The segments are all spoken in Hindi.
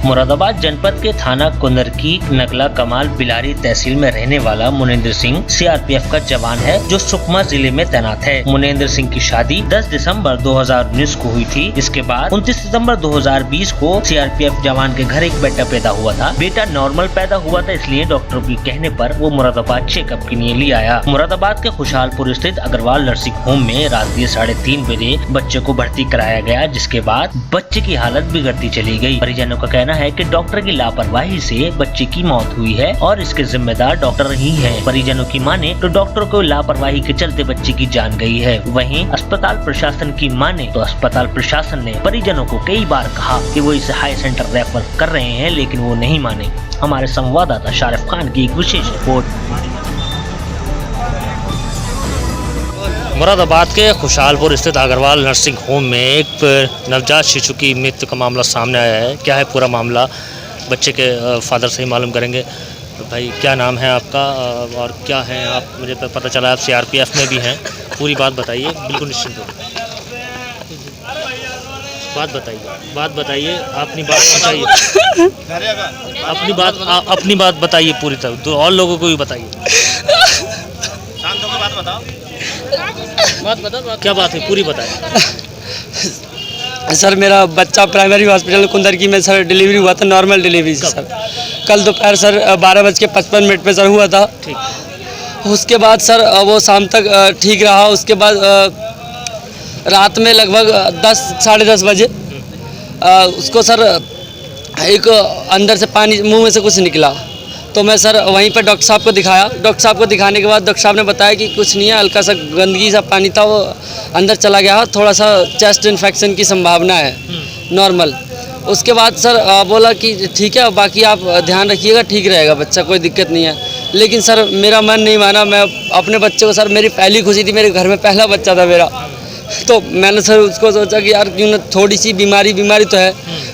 मुरादाबाद जनपद के थाना कुंदरकी नगला कमाल बिलारी तहसील में रहने वाला मुनेंद्र सिंह सीआरपीएफ का जवान है जो सुकमा जिले में तैनात है। मुनेंद्र सिंह की शादी 10 दिसंबर 2019 को हुई थी। इसके बाद 29 सितंबर 2020 को सीआरपीएफ जवान के घर एक बेटा पैदा हुआ था। बेटा नॉर्मल पैदा हुआ था, इसलिए डॉक्टरों के कहने पर वो मुरादाबाद चेकअप के लिए ले आया। मुरादाबाद के खुशहालपुर स्थित अग्रवाल नर्सिंग होम में रात के 3:30 बजे बच्चे को भर्ती कराया गया, जिसके बाद बच्चे की हालत बिगड़ती चली गई। परिजनों का कहना है कि डॉक्टर की लापरवाही से बच्चे की मौत हुई है और इसके जिम्मेदार डॉक्टर ही हैं। परिजनों की माने तो डॉक्टर को लापरवाही के चलते बच्चे की जान गई है। वहीं अस्पताल प्रशासन की माने तो अस्पताल प्रशासन ने परिजनों को कई बार कहा कि वो इसे हाई सेंटर रेफर कर रहे हैं, लेकिन वो नहीं माने। हमारे संवाददाता शारिफ खान की एक विशेष रिपोर्ट। मुरादाबाद के खुशहालपुर स्थित अग्रवाल नर्सिंग होम में एक नवजात शिशु की मृत्यु का मामला सामने आया है। क्या है पूरा मामला, बच्चे के फादर से ही मालूम करेंगे। भाई क्या नाम है आपका और क्या है आप? मुझे पता चला आप सीआरपीएफ में भी हैं। पूरी बात बताइए, बिल्कुल निश्चिंत हो। बात बताइए, अपनी बात बताइए, अपनी बात बताइए पूरी तरह, तो और लोगों को भी बताइए। शांत होकर बात बताओ। क्या बात है, पूरी बताइए। सर मेरा बच्चा प्राइमरी हॉस्पिटल कुंदरकी में सर डिलीवरी हुआ था, नॉर्मल डिलीवरी सर। कल दोपहर सर 12:55 पे सर हुआ था। उसके बाद सर वो शाम तक ठीक रहा। उसके बाद रात में लगभग 10 साढ़े 10 बजे उसको सर एक अंदर से पानी मुंह में से कुछ निकला, तो मैं सर वहीं पर डॉक्टर साहब को दिखाया। डॉक्टर साहब को दिखाने के बाद डॉक्टर साहब ने बताया कि कुछ नहीं है, हल्का सा गंदगी सा पानी था, वो अंदर चला गया, थोड़ा सा चेस्ट इन्फेक्शन की संभावना है, नॉर्मल। उसके बाद सर बोला कि ठीक है, बाकी आप ध्यान रखिएगा, ठीक रहेगा बच्चा, कोई दिक्कत नहीं है। लेकिन सर मेरा मन नहीं माना। मैं अपने बच्चे को, सर मेरी पहली खुशी थी, मेरे घर में पहला बच्चा था मेरा, तो मैंने सर उसको सोचा कि यार क्यों ना थोड़ी सी बीमारी तो है,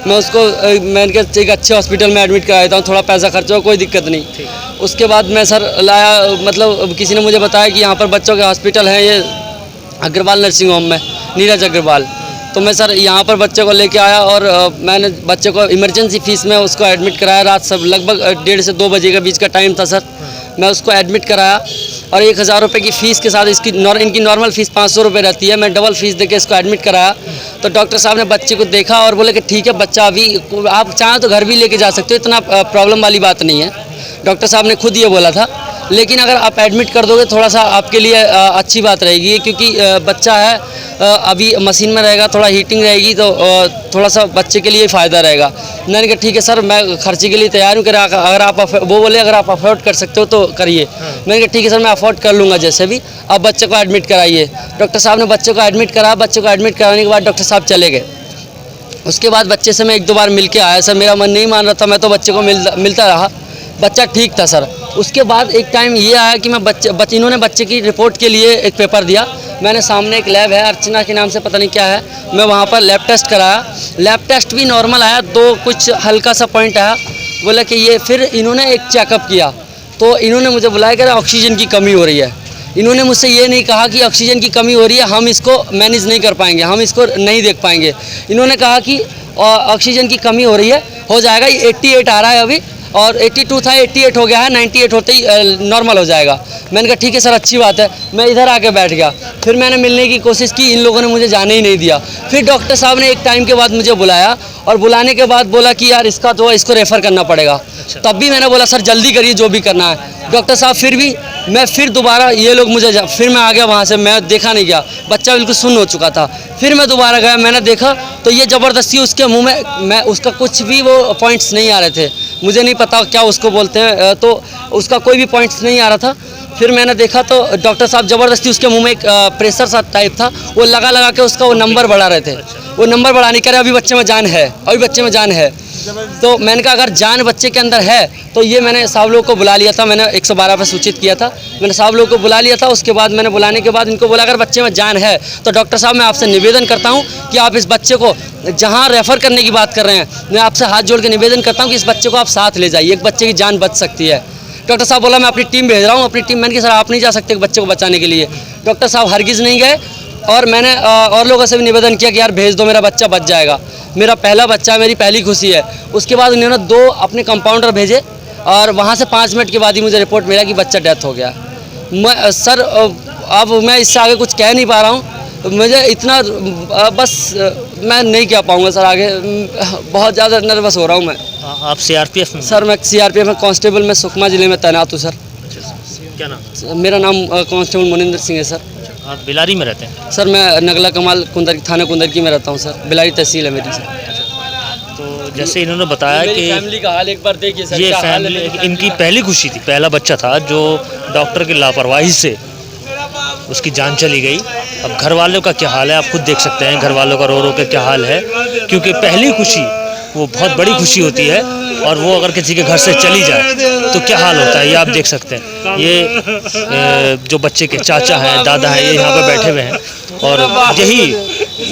मैं उसको मैंने कहा एक अच्छे हॉस्पिटल में एडमिट करा देता हूँ, थोड़ा पैसा खर्चा हो, कोई दिक्कत नहीं। उसके बाद मैं सर लाया, मतलब किसी ने मुझे बताया कि यहाँ पर बच्चों के हॉस्पिटल हैं, ये अग्रवाल नर्सिंग होम में, नीरज अग्रवाल। तो मैं सर यहाँ पर बच्चे को लेके आया और मैंने बच्चे को इमरजेंसी फीस में उसको एडमिट कराया। रात सब लगभग 1:30 से 2 बजे के बीच का टाइम था सर। मैं उसको एडमिट कराया और 1000 रुपये की फ़ीस के साथ इनकी नॉर्मल फ़ीस 500 रुपये रहती है, मैं डबल फ़ीस देके इसको एडमिट कराया। तो डॉक्टर साहब ने बच्चे को देखा और बोले कि ठीक है बच्चा, अभी आप चाहें तो घर भी लेके जा सकते हो, इतना प्रॉब्लम वाली बात नहीं है। डॉक्टर साहब ने खुद ये बोला था। लेकिन अगर आप एडमिट कर दोगे थोड़ा सा आपके लिए अच्छी बात रहेगी, क्योंकि बच्चा है अभी मशीन में रहेगा, थोड़ा हीटिंग रहेगी, तो थोड़ा सा बच्चे के लिए फ़ायदा रहेगा। मैंने कहा ठीक है सर, मैं खर्चे के लिए तैयार हूँ। अगर आप वो बोले अगर आप अफोर्ड कर सकते हो तो करिए। मैंने कहा ठीक है सर, मैं अफोर्ड कर लूँगा जैसे भी, आप बच्चे को एडमिट कराइए। डॉक्टर साहब ने बच्चे को एडमिट कराया। बच्चे को एडमिट कराने के बाद डॉक्टर साहब चले गए। उसके बाद बच्चे से मैं 1-2 बार मिल के आया सर, मेरा मन नहीं मान रहा था, मैं तो बच्चे को मिलता रहा, बच्चा ठीक था सर। उसके बाद एक टाइम ये आया कि मैं इन्होंने बच्चे की रिपोर्ट के लिए एक पेपर दिया। मैंने सामने एक लैब है, अर्चना के नाम से, पता नहीं क्या है, मैं वहाँ पर लैब टेस्ट कराया। लैब टेस्ट भी नॉर्मल आया, 2 कुछ हल्का सा पॉइंट आया। बोला कि ये, फिर इन्होंने एक चेकअप किया तो इन्होंने मुझे बुलाया कि ऑक्सीजन की कमी हो रही है। इन्होंने मुझसे ये नहीं कहा कि ऑक्सीजन की कमी हो रही है, हम इसको मैनेज नहीं कर पाएंगे, हम इसको नहीं देख पाएंगे। इन्होंने कहा कि ऑक्सीजन की कमी हो रही है, हो जाएगा, 88 आ रहा है अभी, और 82 था, 88 हो गया है, 98 होते ही नॉर्मल हो जाएगा। मैंने कहा ठीक है सर, अच्छी बात है। मैं इधर आके बैठ गया। फिर मैंने मिलने की कोशिश की, इन लोगों ने मुझे जाने ही नहीं दिया। फिर डॉक्टर साहब ने एक टाइम के बाद मुझे बुलाया और बुलाने के बाद बोला कि यार इसको रेफ़र करना पड़ेगा। तब भी मैंने बोला सर जल्दी करिए, जो भी करना है। डॉक्टर साहब फिर दोबारा ये लोग फिर मैं आ गया वहाँ से, मैं देखा नहीं गया, बच्चा बिल्कुल सुन्न हो चुका था। फिर मैं दोबारा गया, मैंने देखा तो ये ज़बरदस्ती उसके मुंह में उसका कुछ भी वो पॉइंट्स नहीं आ रहे थे, मुझे नहीं पता क्या उसको बोलते हैं, तो उसका कोई भी पॉइंट्स नहीं आ रहा था। फिर मैंने देखा तो डॉक्टर साहब ज़बरदस्ती उसके मुंह में एक प्रेशर सा टाइप था, वो लगा के उसका वो नंबर बढ़ा रहे थे। वो नंबर बढ़ाने के अभी बच्चे में जान है, अभी बच्चे में जान है। तो मैंने कहा अगर जान बच्चे के अंदर है तो ये, मैंने साहब लोगों को बुला लिया था, मैंने 112 पर सूचित किया था, मैंने साहब लोगों को बुला लिया था। उसके बाद मैंने बुलाने के बाद इनको बोला अगर बच्चे में जान है तो डॉक्टर साहब मैं आपसे निवेदन करता हूँ कि आप इस बच्चे को जहाँ रेफ़र करने की बात कर रहे हैं, मैं आपसे हाथ जोड़ के निवेदन करता हूँ कि इस बच्चे को आप साथ ले जाइए, एक बच्चे की जान बच सकती है। डॉक्टर साहब बोला मैं अपनी टीम भेज रहा हूँ, अपनी टीम। मैंने कहा सर आप नहीं जा सकते बच्चे को बचाने के लिए। डॉक्टर साहब हरगिज़ नहीं गए। और मैंने और लोगों से भी निवेदन किया कि यार भेज दो, मेरा बच्चा बच जाएगा। मेरा पहला बच्चा, मेरी पहली खुशी है। उसके बाद उन्होंने 2 अपने कंपाउंडर भेजे और वहाँ से 5 मिनट के बाद ही मुझे रिपोर्ट मिला कि बच्चा डेथ हो गया। मैं सर अब मैं इससे आगे कुछ कह नहीं पा रहा हूँ। मुझे इतना बस मैं नहीं कह पाऊँगा सर आगे। बहुत ज़्यादा नर्वस हो रहा हूँ मैं। आप सीआरपीएफ में? सर मैं सीआरपीएफ में कांस्टेबल में सुकमा ज़िले में तैनात हूँ सर। क्या नाम? मेरा नाम कांस्टेबल मुनिंदर सिंह है सर। आप बिलारी में रहते हैं? सर मैं नगला कमाल कुंदर थाना कुंदरकी में रहता हूँ सर। बिलारी तहसील है मेरी सर। तो जैसे इन्होंने बताया कि फैमिली का हाल एक बार देखिए सर। ये क्या हाल है फैमिली, मेरी फैमिली इनकी का। पहली खुशी थी, पहला बच्चा था जो डॉक्टर की लापरवाही से उसकी जान चली गई। अब घर वालों का क्या हाल है आप खुद देख सकते हैं, घर वालों का रो रो के क्या हाल है, क्योंकि पहली खुशी वो बहुत बड़ी खुशी होती है और वो अगर किसी के घर से चली जाए तो क्या हाल होता है ये आप देख सकते हैं। ये जो बच्चे के चाचा हैं, दादा हैं, ये यहाँ पर बैठे हुए हैं और यही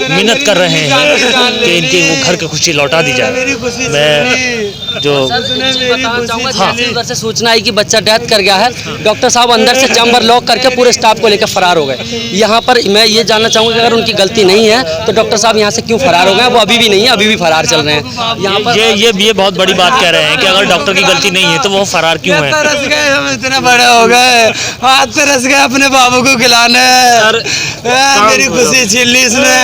मिन्नत कर रहे हैं कि इनकी वो घर की खुशी लौटा दी जाए। मैं जो बताना चाहूँगा, जैसे उधर से सूचना आई कि बच्चा डेथ कर गया है, डॉक्टर साहब अंदर से चैम्बर लॉक करके पूरे स्टाफ को लेकर फरार हो गए। यहाँ पर मैं ये जानना चाहूँगा कि अगर उनकी गलती नहीं है तो डॉक्टर साहब यहाँ से क्यों फरार हो गए? वो अभी भी नहीं है, अभी भी फरार चल रहे हैं यहाँ पर। ये बहुत बड़ी बात कह रहे हैं कि अगर डॉक्टर की गलती नहीं है तो वो फरार क्यों है? तरस गए, हम इतने बड़े हो गए, हाथ तरस गए अपने बाबू को खिलाने। मेरी खुशी छीन ली इसने,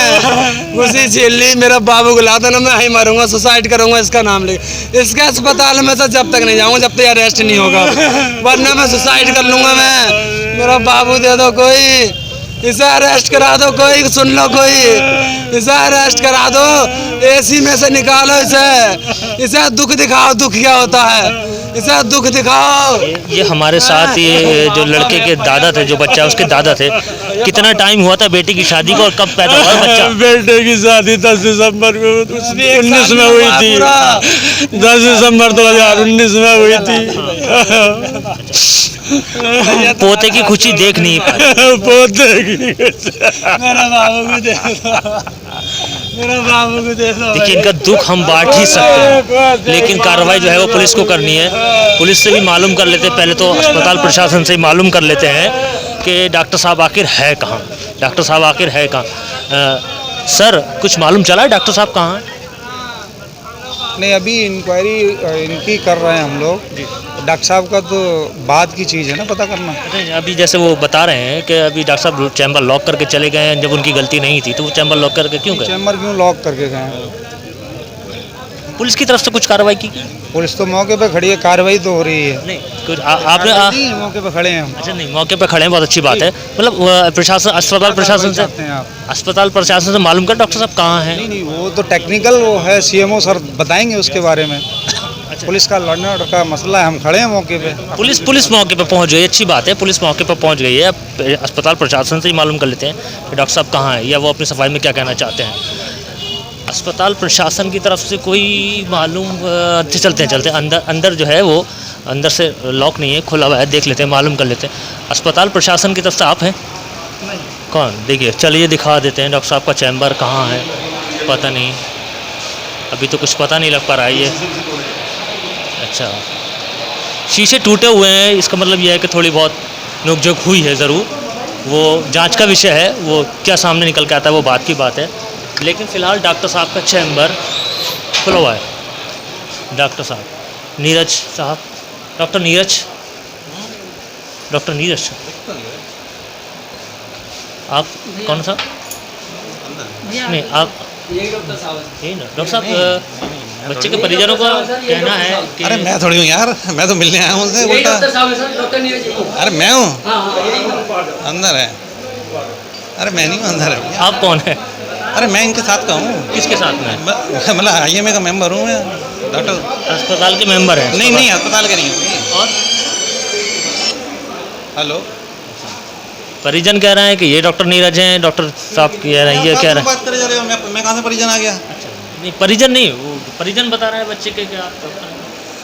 खुशी छीन ली। मेरा बाबू को लाता ना, मैं ही मरूंगा, सुसाइड करूंगा इसका नाम लेके। इसके अस्पताल में तो जब तक नहीं जाऊंगा जब तक अरेस्ट नहीं होगा, वरना मैं सुसाइड कर लूंगा। मैं मेरा बाबू दे दो, कोई इसे अरेस्ट करा दो, कोई सुन लो, कोई इसे अरेस्ट करा दो, एसी में से निकालो इसे दुख दिखाओ, दुख क्या होता है, इसे दुख दिखाओ। ये हमारे साथ ये जो लड़के के दादा थे, जो बच्चा उसके दादा थे, कितना टाइम हुआ था बेटी की शादी को और कब पैदा हुआ बच्चा? बेटे की शादी 10 दिसंबर को 19 में हुई थी, 10 दिसंबर 2019 में हुई थी। पोते की खुशी देख नहीं पाए। पोते की मेरा बाबू को दे दो, मेरा बाबू को दे दो। देखिए इनका दुख हम बांट ही सकते हैं, लेकिन कार्रवाई जो है वो पुलिस को करनी है। पुलिस से भी मालूम कर लेते हैं, पहले तो अस्पताल प्रशासन से ही मालूम कर लेते हैं कि डॉक्टर साहब आखिर है कहाँ, डॉक्टर साहब आखिर है कहाँ। सर कुछ मालूम चला है डॉक्टर साहब कहाँ हैं? नहीं, अभी इंक्वायरी इनकी कर रहे हैं हम लोग। डॉक्टर साहब का तो बाद की चीज़ है ना पता करना। अभी जैसे वो बता रहे हैं कि अभी डॉक्टर साहब चैम्बर लॉक करके चले गए हैं, जब उनकी गलती नहीं थी तो वो चैम्बर लॉक करके क्यों गए? चैम्बर क्यों लॉक करके गए हैं? पुलिस की तरफ से कुछ कार्रवाई की? पुलिस तो मौके पे खड़ी है, कार्रवाई तो हो रही है। नहीं कुछ आपने नहीं, मौके पे खड़े हैं हम। अच्छा नहीं, मौके पे खड़े हैं, बहुत अच्छी बात है। मतलब प्रशासन, अस्पताल प्रशासन से, चाहते हैं आप? अस्पताल प्रशासन से मालूम कर डॉक्टर साहब कहाँ हैं? नहीं, वो तो टेक्निकल वो है, सीएमओ सर बताएंगे उसके बारे में। पुलिस का लॉ एंड ऑर्डर का मसला है, हम खड़े हैं मौके पे। पुलिस मौके पे पहुंच गई, अच्छी बात है, पुलिस मौके पे पहुंच गई है। अब अस्पताल प्रशासन से ही मालूम कर लेते हैं कि डॉक्टर साहब कहाँ हैं या वो अपनी सफाई में क्या कहना चाहते हैं। अस्पताल प्रशासन की तरफ से कोई मालूम चलते हैं अंदर जो है वो अंदर से लॉक नहीं है, खुला हुआ है, देख लेते हैं, मालूम कर लेते हैं। अस्पताल प्रशासन की तरफ से आप हैं? कौन? देखिए चलिए दिखा देते हैं डॉक्टर साहब का चैम्बर कहाँ है। पता नहीं, अभी तो कुछ पता नहीं लग पा रहा है ये। अच्छा, शीशे टूटे हुए हैं, इसका मतलब यह है कि थोड़ी बहुत नोकझोंक हुई है ज़रूर। वो जांच का विषय है, वो क्या सामने निकल के आता है वो बात की बात है। लेकिन फ़िलहाल डॉक्टर साहब का चैम्बर खुला हुआ है। डॉक्टर साहब नीरज साहब, डॉक्टर नीरज आप कौन सा? नहीं आप यही ना डॉक्टर साहब, बच्चे के परिजनों का कहना है कि अरे मैं थोड़ी हूँ यार, मैं तो मिलने आया हूँ उनसे। उल्टा अरे मैं हूँ, अंदर है। अरे मैं नहीं हूँ, अंदर है। आप कौन है? अरे मैं इनके साथ का हूँ। किसके साथ में? मतलब IMA का मेंबर हूँ मैं, डॉक्टर। अस्पताल के मेंबर हैं? नहीं अस्पताल के नहीं हूँ। और हेलो, परिजन कह रहे हैं कि ये डॉक्टर नीरज हैं, डॉक्टर साहब कह रहे हैं, ये कह रहे हैं। बात करे जा रहे हो, मैं कहाँ से परिजन आ गया? नहीं परिजन नहीं, वो परिजन बता रहे हैं बच्चे के क्या आप?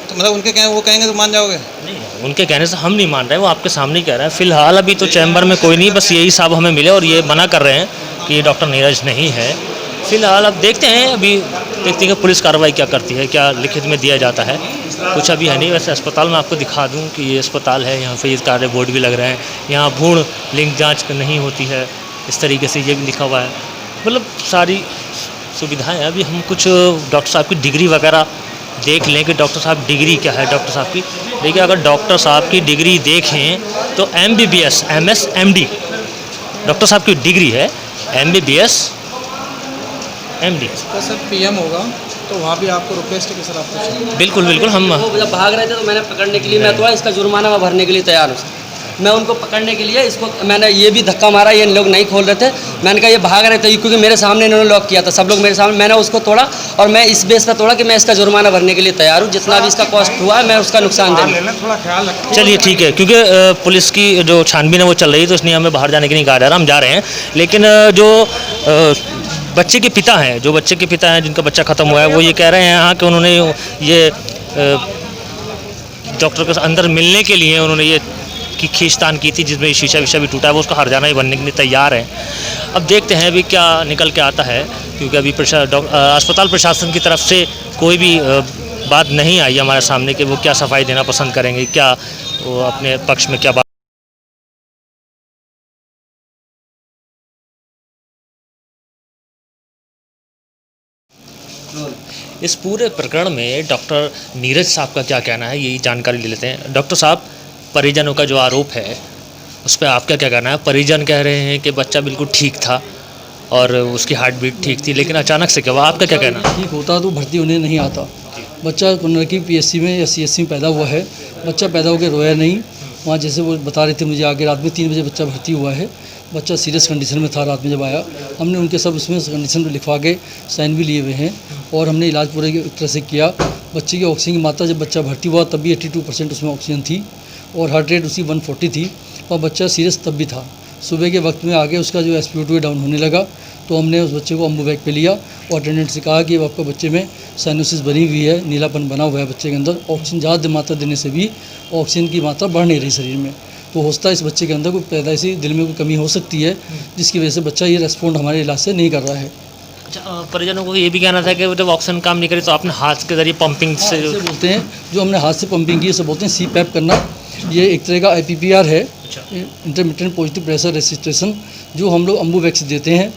तो मतलब उनके कहें, वो कहेंगे तो मान जाओगे? नहीं, उनके कहने से हम नहीं मान रहे, वो आपके सामने ही कह रहे हैं। फिलहाल अभी तो चैम्बर में कोई नहीं, बस यही साहब हमें मिले और ये मना कर रहे हैं कि ये डॉक्टर नीरज नहीं है। फिलहाल अब देखते हैं, अभी देखते हैं कि पुलिस कार्रवाई क्या करती है, क्या लिखित में दिया जाता है। कुछ अभी है नहीं। वैसे अस्पताल में आपको दिखा दूं कि ये अस्पताल है, यहाँ पे ये कार्य बोर्ड भी लग रहे हैं। यहाँ भ्रूण लिंग जांच नहीं होती है, इस तरीके से ये भी लिखा हुआ है, मतलब सारी सुविधाएं हैं। अभी हम कुछ डॉक्टर साहब की डिग्री वगैरह देख लें कि डॉक्टर साहब डिग्री क्या है डॉक्टर साहब की। देखिए, अगर डॉक्टर साहब की डिग्री देखें तो MBBS MS MD डॉक्टर साहब की डिग्री है, MBBS MD। तो सर PM होगा तो वहाँ भी आपको रिक्वेस्ट है कि सर आपको बिल्कुल बिल्कुल, हम वो जब भाग रहे थे तो मैंने पकड़ने के लिए, मैं तो इसका जुर्माना मैं भरने के लिए तैयार हूँ। मैं उनको पकड़ने के लिए इसको मैंने ये भी धक्का मारा, ये लोग नहीं खोल रहे थे। मैंने कहा ये भाग रहे थे क्योंकि मेरे सामने इन्होंने लॉक किया था, सब लोग मेरे सामने, मैंने उसको तोड़ा और मैं इस बेस पर तोड़ा कि मैं इसका जुर्माना भरने के लिए तैयार हूँ। जितना भी इसका कॉस्ट हुआ है मैं उसका नुकसान दूँगा। थोड़ा ख्याल रखें। चलिए ठीक है, क्योंकि पुलिस की जो छानबीन है वो चल रही है, तो इसलिए हमें बाहर जाने के नहीं कहा जा रहा, हम जा रहे हैं। लेकिन जो बच्चे के पिता हैं, जिनका बच्चा ख़त्म हुआ है, वो ये कह रहे हैं यहाँ कि उन्होंने ये डॉक्टर के अंदर मिलने के लिए उन्होंने ये की खींचतान की थी, जिसमें शीशा विशा भी टूटा है, वो उसका हर्जाना ही बनने के लिए तैयार है। अब देखते हैं अभी क्या निकल के आता है, क्योंकि अभी अस्पताल प्रशासन की तरफ से कोई भी बात नहीं आई हमारे सामने कि वो क्या सफाई देना पसंद करेंगे, क्या वो अपने पक्ष में क्या बात। इस पूरे प्रकरण में डॉक्टर नीरज साहब का क्या कहना है, यही जानकारी ले लेते हैं। डॉक्टर साहब, परिजनों का जो आरोप है उस पर आपका क्या कहना है? परिजन कह रहे हैं कि बच्चा बिल्कुल ठीक था और उसकी हार्ट बीट ठीक थी, लेकिन अचानक से क्या हुआ, आपका क्या कहना है? ठीक होता तो भर्ती होने नहीं आता। बच्चा कुंडरकी PSC में या CSC में पैदा हुआ है। बच्चा पैदा होकर रोया नहीं। वहाँ जैसे वो बता रहे थे मुझे, आगे रात में 3 बजे बच्चा भर्ती हुआ है। बच्चा सीरियस कंडीशन में था रात में जब आया। हमने उनके सब उसमें कंडीशन लिखवा के साइन भी लिए हुए हैं और हमने इलाज पूरे तरह से किया। बच्चे की ऑक्सीजन की मात्रा जब बच्चा भर्ती हुआ तब भी 82% उसमें ऑक्सीजन थी और हार्ट रेट उसकी 140 थी और बच्चा सीरियस तब भी था। सुबह के वक्त में आगे उसका जो SpO2 डाउन होने लगा तो हमने उस बच्चे को अम्बू बैग पे लिया और अटेंडेंट से कहा कि आपका बच्चे में साइनोसिस बनी हुई है, नीलापन बना हुआ है बच्चे के अंदर। ऑक्सीजन ज़्यादा मात्रा देने से भी ऑक्सीजन की मात्रा बढ़ नहीं रही शरीर में, तो हो सकता है इस बच्चे के अंदर कोई पैदाइशी दिल में कोई कमी हो सकती है, जिसकी वजह से बच्चा ये रेस्पॉन्ड हमारे इलाज से नहीं कर रहा है। अच्छा, परिजनों को ये भी कहना था कि जब ऑक्सीजन काम नहीं करे तो आपने हाथ के जरिए पंपिंग से इसे बोलते हैं, जो हमने हाथ से पंपिंग की, इसे बोलते हैं CPAP करना। ये एक तरह का IPPR है, इंटरमिटेंट पॉजिटिव प्रेशर रेसिस्टेशन, जो हम लोग अम्बू वैक्स देते हैं।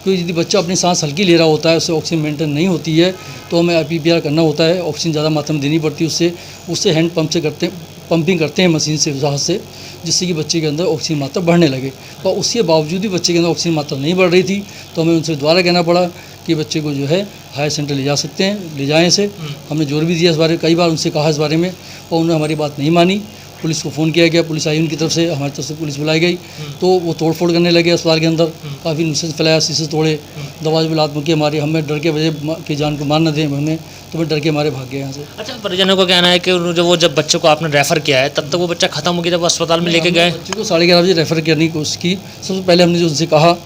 क्योंकि यदि बच्चा अपनी सांस हल्की ले रहा होता है, उससे ऑक्सीजन मेंटेन नहीं होती है, तो हमें IPPR करना होता है। ऑक्सीजन ज़्यादा मात्रा में देनी पड़ती है, उससे हैंड पंप से पंपिंग करते हैं मशीन से, हाथ से, जिससे कि बच्चे के अंदर ऑक्सीजन मात्रा बढ़ने लगे। और उसके बावजूद भी बच्चे के अंदर ऑक्सीजन मात्रा नहीं बढ़ रही थी, तो हमें उनसे दोबारा कहना पड़ा कि बच्चे को जो है हायर सेंटर ले जा सकते हैं, ले जाएँ इसे। हमने जोर भी दिया इस बारे में, कई बार उनसे कहा इस बारे में, और उन्होंने हमारी बात नहीं मानी। पुलिस को फ़ोन किया गया, पुलिस आई उनकी तरफ से, हमारी तरफ से पुलिस बुलाई गई, तो वो तोड़फोड़ करने लगे अस्पताल के अंदर। काफ़ी नुकसान फैलाया, शीशे तोड़े, दरवाजे में लात मुक्के मारे। हमें डर के वजह की जान को मार न दें हमें, तो मैं डर के मारे भाग गए यहाँ से। अच्छा, परिजनों का कहना है कि जब बच्चे को आपने रेफ़र किया है तब तक वो बच्चा ख़त्म हो गया, जब अस्पताल में लेके गए। बच्चे को 11:30 बजे रेफ़र करने की कोशिश की। सबसे पहले हमने जो उनसे कहा,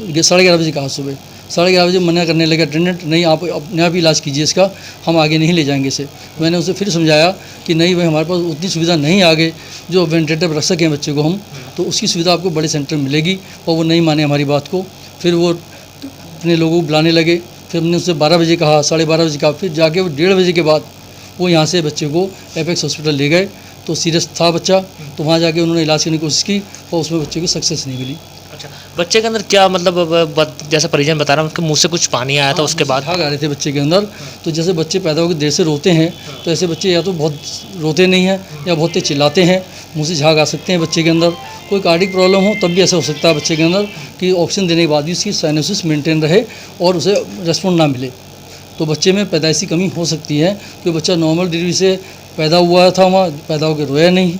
11:30 बजे कहा, सुबह 11:30 बजे मना करने लगे अटेंडेंट, नहीं आप अपने आप ही इलाज कीजिए इसका, हम आगे नहीं ले जाएंगे इसे। मैंने उसे फिर समझाया कि नहीं भाई, हमारे पास उतनी सुविधा नहीं आगे जो वेंटिलेटर पर रख सकें बच्चे को हम, तो उसकी सुविधा आपको बड़े सेंटर में मिलेगी। और वो नहीं माने हमारी बात को, फिर वो अपने लोगों को बुलाने लगे। फिर हमने उससे 12 बजे कहा, 12:30 बजे कहा, फिर जाके वो 1:30 बजे के बाद वो यहाँ से बच्चे को एपेक्स हॉस्पिटल ले गए। तो सीरियस था बच्चा, तो वहाँ जाके उन्होंने इलाज करने की कोशिश की और उसमें बच्चे को सक्सेस नहीं मिली। अच्छा, बच्चे के अंदर क्या मतलब, जैसे परिजन बता रहा है, उनके मुंह से कुछ पानी आया था, उसके बाद झाग आ रहे थे बच्चे के अंदर। तो जैसे बच्चे पैदा होकर देर से रोते हैं, तो ऐसे बच्चे या तो बहुत रोते नहीं हैं या बहुत तेज चिल्लाते हैं, मुंह से झाग आ सकते हैं बच्चे के अंदर। कोई कार्डिक प्रॉब्लम हो तब भी ऐसा हो सकता है बच्चे के अंदर कि ऑक्सीजन देने के बाद भी उसकी साइनोसिस मेंटेन रहे और उसे रेस्पॉन्ड ना मिले, तो बच्चे में पैदाइशी कमी हो सकती है। क्योंकि बच्चा नॉर्मल डिलीवरी से पैदा हुआ था, वहाँ पैदा होकर रोया नहीं,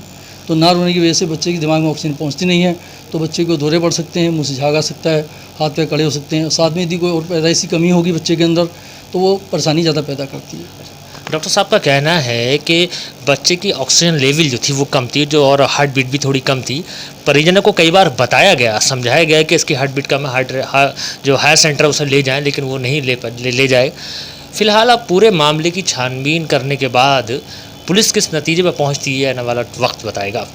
तो ना रोने की वजह से बच्चे के दिमाग में ऑक्सीजन पहुँचती नहीं है, तो बच्चे को दौरे पड़ सकते हैं, मुँह से झाग आ सकता है, हाथ पैर कड़े हो सकते हैं। साथ में यदि कोई और पैदाइशी कमी होगी बच्चे के अंदर तो वो परेशानी ज़्यादा पैदा करती है। डॉक्टर साहब का कहना है कि बच्चे की ऑक्सीजन लेवल जो थी वो कम थी, जो और हार्ट बीट भी थोड़ी कम थी। परिजनों को कई बार बताया गया, समझाया गया कि इसकी हार्ट बीट कम है, जो हायर सेंटर उसे ले जाएं, लेकिन वो नहीं ले जाए। फिलहाल अब पूरे मामले की छानबीन करने के बाद पुलिस किस नतीजे पर पहुंचती है, आने वाला वक्त बताएगा।